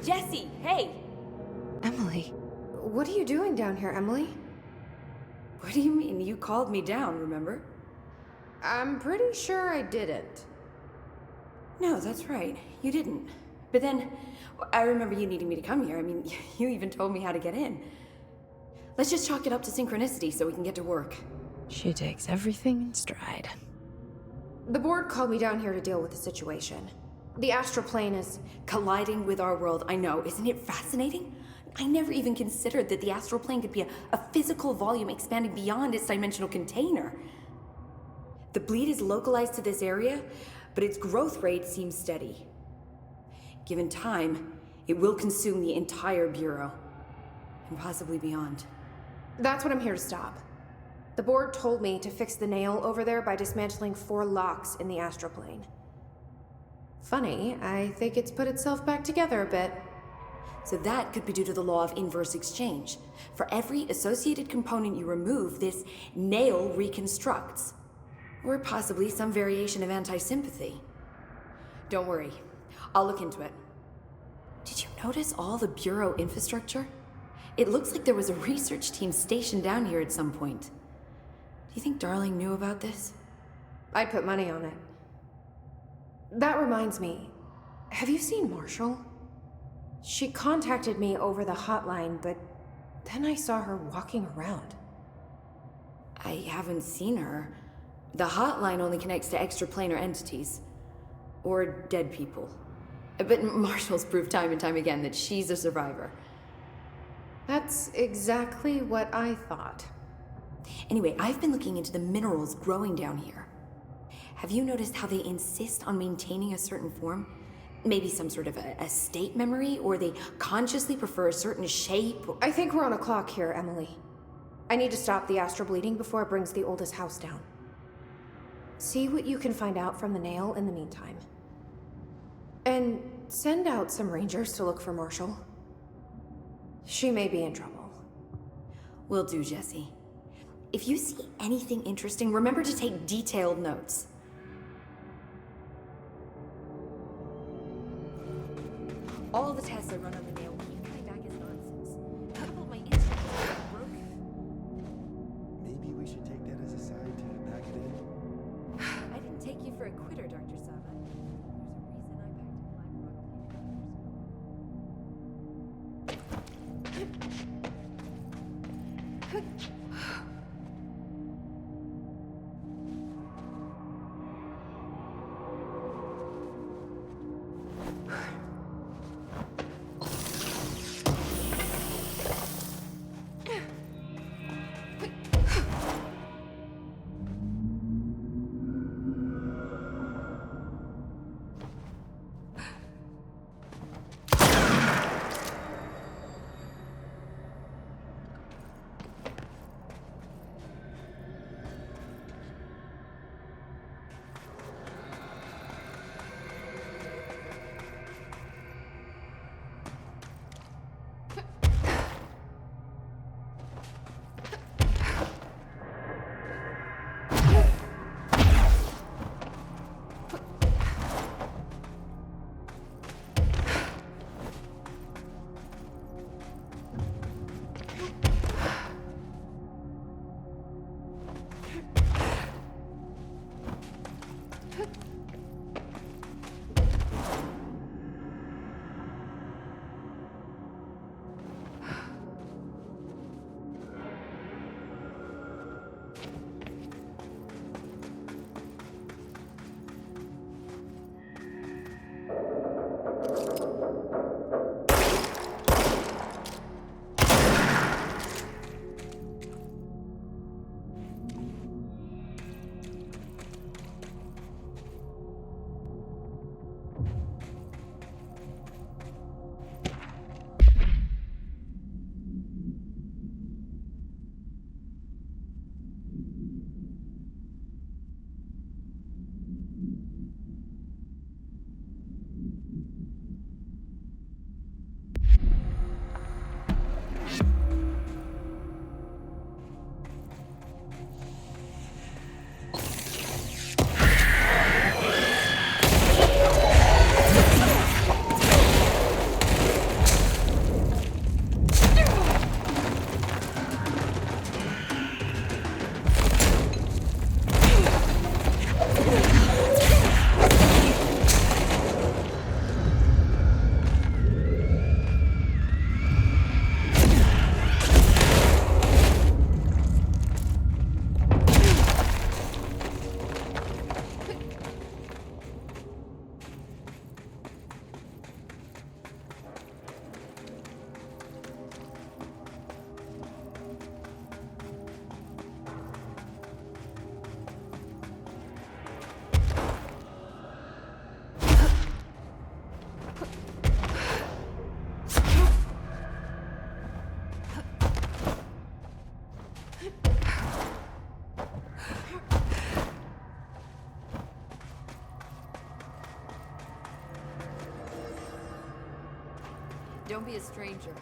Jesse, hey! Emily. What are you doing down here, Emily? What do you mean? You called me down, remember? I'm pretty sure I didn't. No, that's right. You didn't. But then, I remember you needing me to come here. I mean, you even told me how to get in. Let's just chalk it up to synchronicity so we can get to work. She takes everything in stride. The board called me down here to deal with the situation. The astral plane is Colliding with our world, I know. Isn't it fascinating? I never even considered that the astral plane could be a physical volume expanding beyond its dimensional container. The bleed is localized to this area, but its growth rate seems steady. Given time, it will consume the entire Bureau, and possibly beyond. That's what I'm here to stop. The board told me to fix the nail over there by dismantling 4 locks in the astral plane. Funny, I think it's put itself back together a bit. So that could be due to the law of inverse exchange. For every associated component you remove, this nail reconstructs. Or possibly some variation of anti-sympathy. Don't worry, I'll look into it. Did you notice all the Bureau infrastructure? It looks like there was a research team stationed down here at some point. Do you think Darling knew about this? I'd put money on it. That reminds me, have you seen Marshall? She contacted me over the hotline, but then I saw her walking around. I haven't seen her. The hotline only connects to extraplanar entities. Or dead people. But Marshall's proved time and time again that she's a survivor. That's exactly what I thought. Anyway, I've been looking into the minerals growing down here. Have you noticed how they insist on maintaining a certain form? Maybe some sort of a state memory, or they consciously prefer a certain shape? I think we're on a clock here, Emily. I need to stop the astral bleeding before it brings the oldest house down. See what you can find out from the nail in the meantime. And send out some rangers to look for Marshall. She may be in trouble. Will do, Jesse. If you see anything interesting, remember to take detailed notes. All the tests I run on the nail keep coming back as nonsense. A couple of my instruments are broken. Maybe we should take that as a sign to pack it in. I didn't take you for a quitter, Dr. Saba. There's a reason I packed a black Don't be a stranger.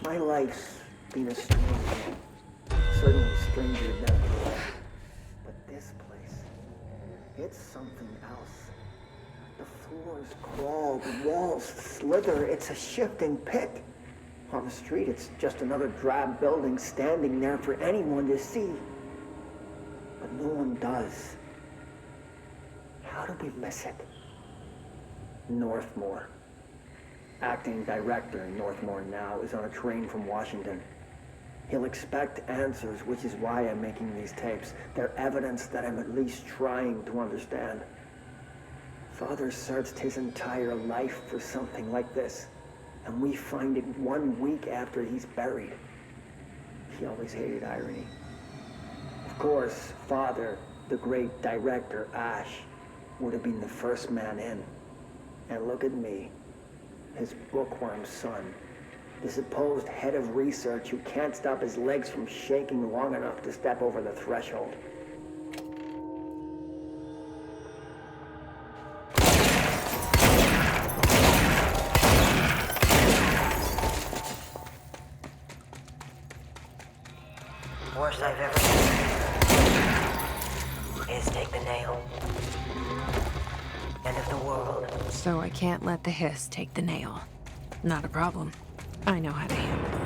My life's been a stranger. Certainly stranger than before. But this place, it's something else. The floors crawl, the walls slither. It's a shifting pit. On the street, it's just another drab building standing there for anyone to see. But no one does. How do we miss it? Northmore. Acting director in Northmore now is on a train from Washington. He'll expect answers, which is why I'm making these tapes. They're evidence that I'm at least trying to understand. Father searched his entire life for something like this, and we find it 1 week after he's buried. He always hated irony. Of course, Father, the great director, Ash, would have been the first man in. And look at me. His bookworm son, the supposed head of research who can't stop his legs from shaking long enough to step over the threshold. Worst I've ever seen is take the nail. End of the world. So I can't let the hiss take the nail. Not a problem. I know how to handle it.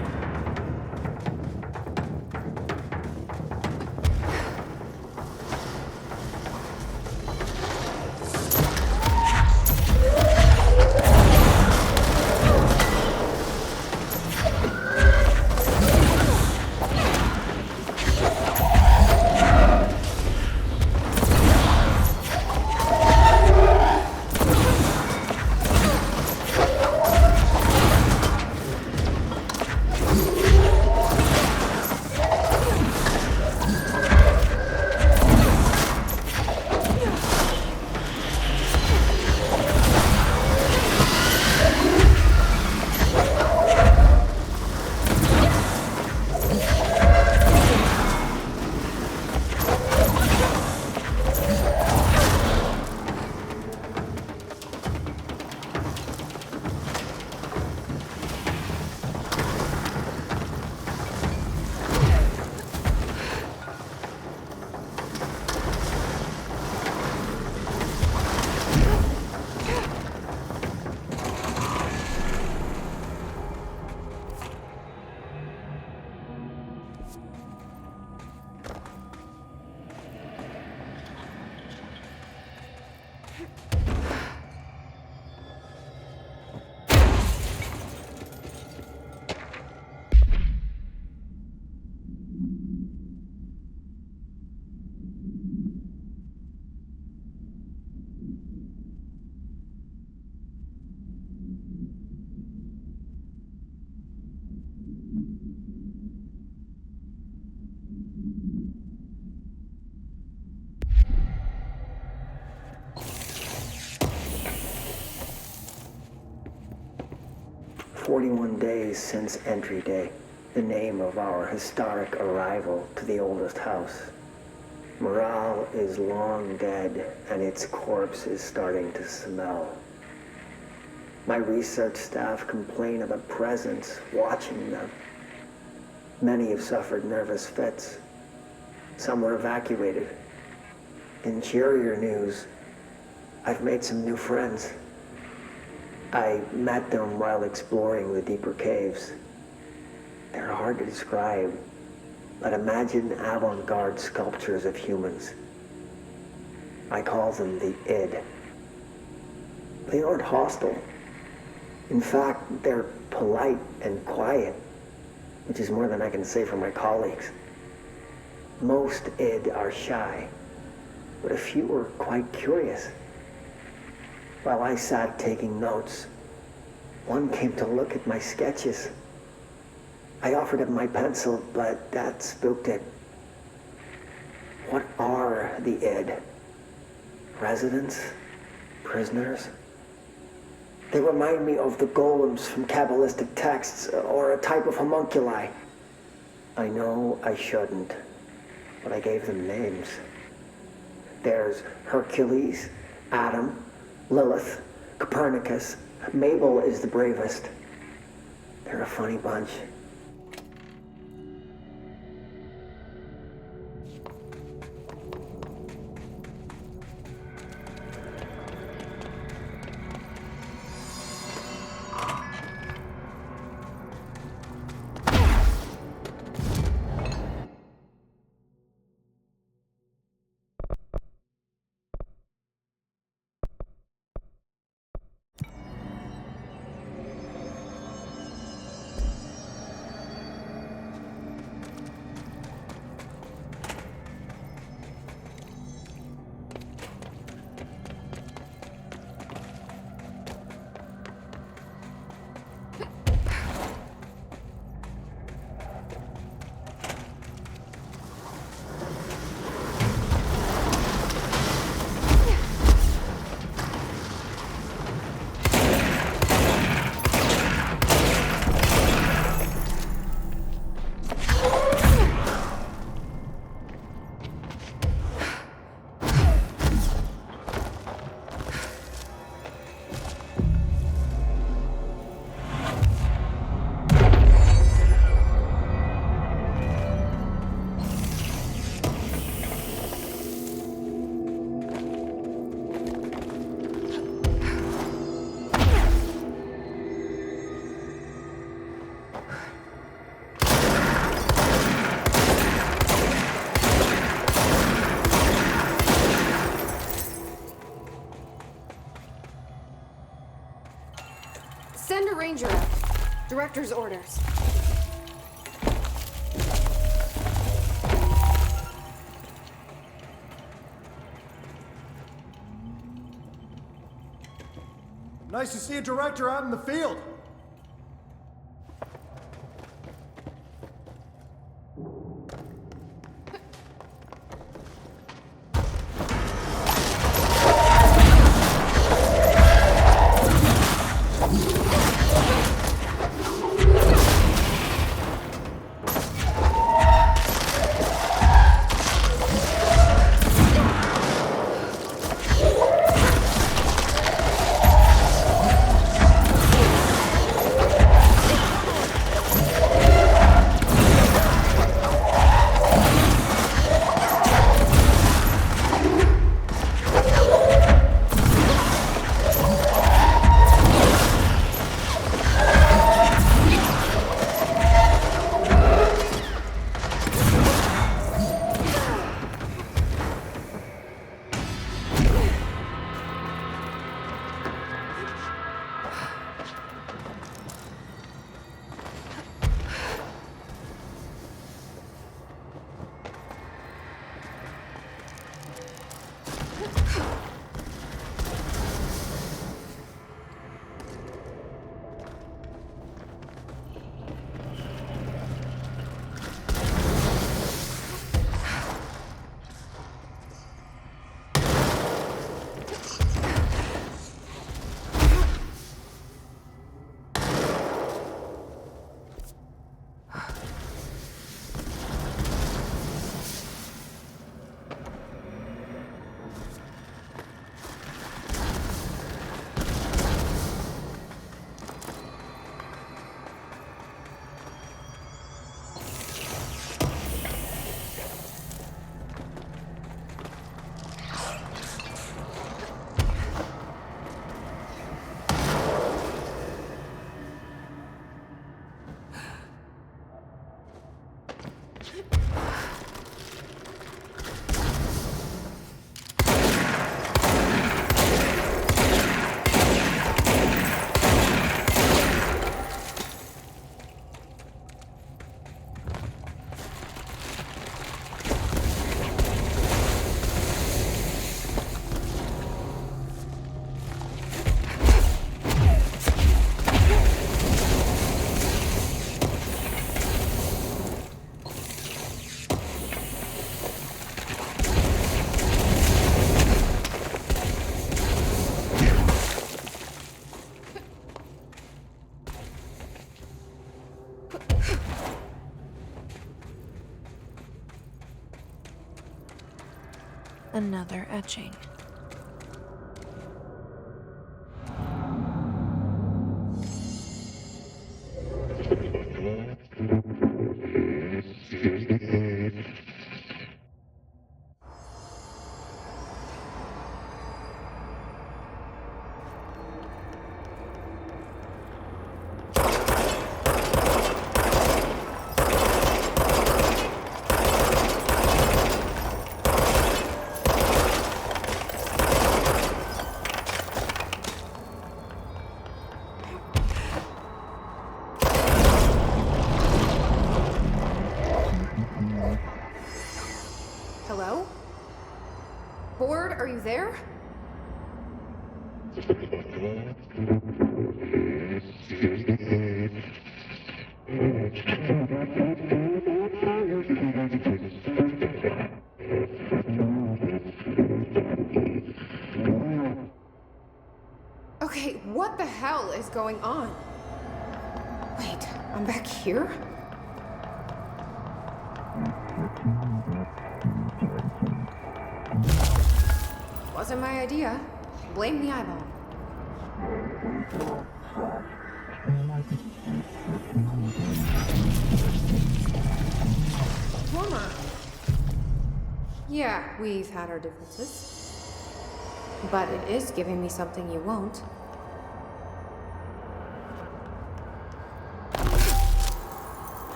41 days since entry day, the name of our historic arrival to the oldest house. Morale is long dead, and its corpse is starting to smell. My research staff complain of a presence watching them. Many have suffered nervous fits. Some were evacuated. In cheerier news, I've made some new friends. I met them while exploring the deeper caves. They're hard to describe, but imagine avant-garde sculptures of humans. I call them the id. They aren't hostile. In fact, they're polite and quiet, which is more than I can say for my colleagues. Most id are shy, but a few are quite curious. While I sat taking notes, one came to look at my sketches. I offered him my pencil, but that spooked it. What are the id? Residents? Prisoners? They remind me of the golems from Kabbalistic texts, or a type of homunculi. I know I shouldn't, but I gave them names. There's Hercules, Adam, Lilith, Copernicus. Mabel is the bravest. They're a funny bunch. Send a ranger out. Director's orders. Nice to see a director out in the field. Another etching. Hello? Board, are you there? Okay, what the hell is going on? Wait, I'm back here? Wasn't my idea. Blame the eyeball. Warmer. Yeah, we've had our differences. But it is giving me something you won't.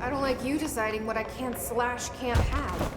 I don't like you deciding what I can't have.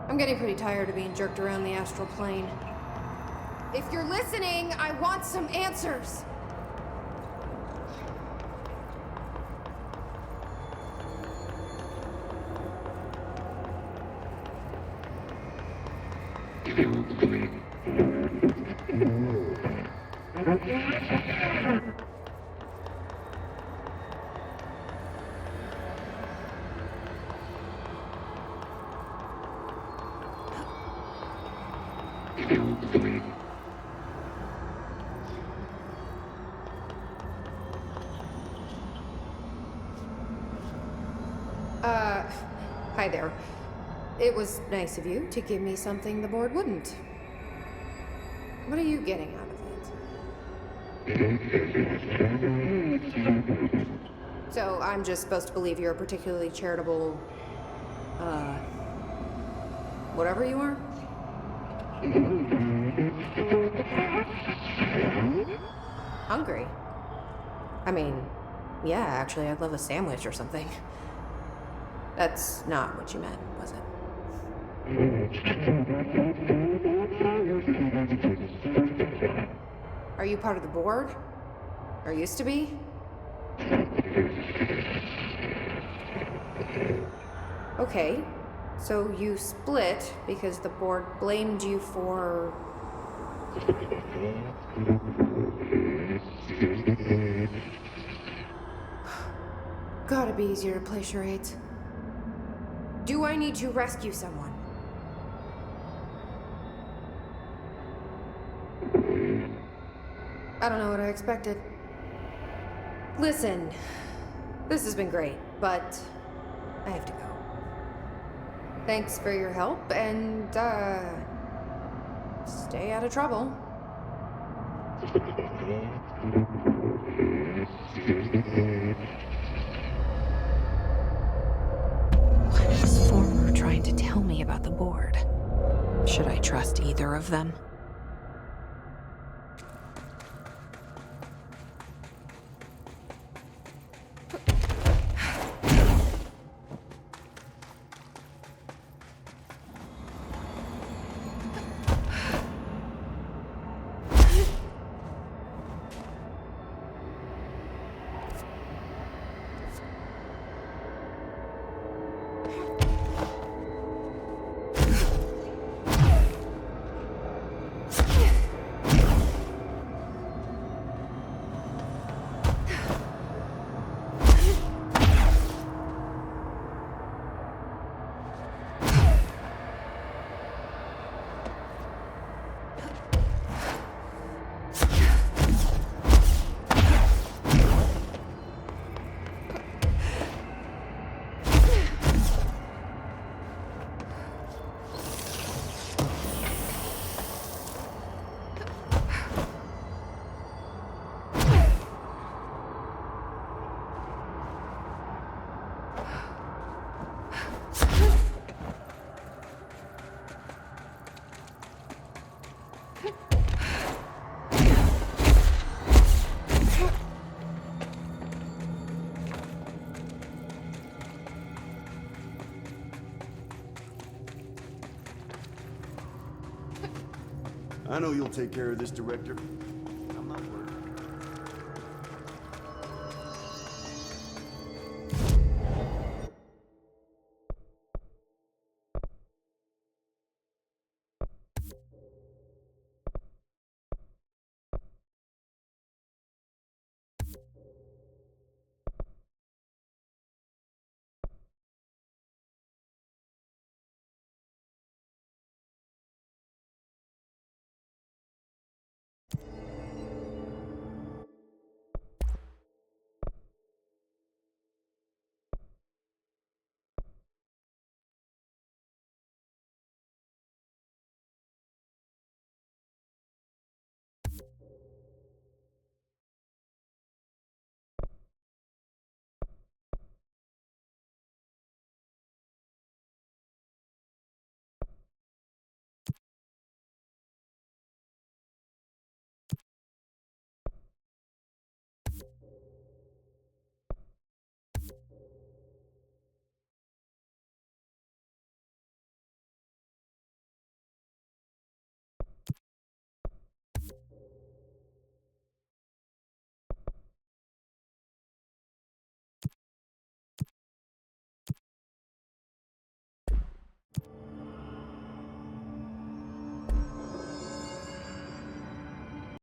I'm getting pretty tired of being jerked around the astral plane. If you're listening, I want some answers. Hi there. It was nice of you to give me something the board wouldn't. What are you getting out of it? So I'm just supposed to believe you're a particularly charitable, whatever you are? Hungry? I mean, yeah, actually, I'd love a sandwich or something. That's not what you meant, was it? Are you part of the board? Or used to be? Okay, so you split because the board blamed you for... Gotta be easier to play charades. Do I need to rescue someone? I don't know what I expected. Listen, this has been great, but I have to go. Thanks for your help, and, stay out of trouble. What is Former trying to tell me about the board? Should I trust either of them? I know you'll take care of this, Director.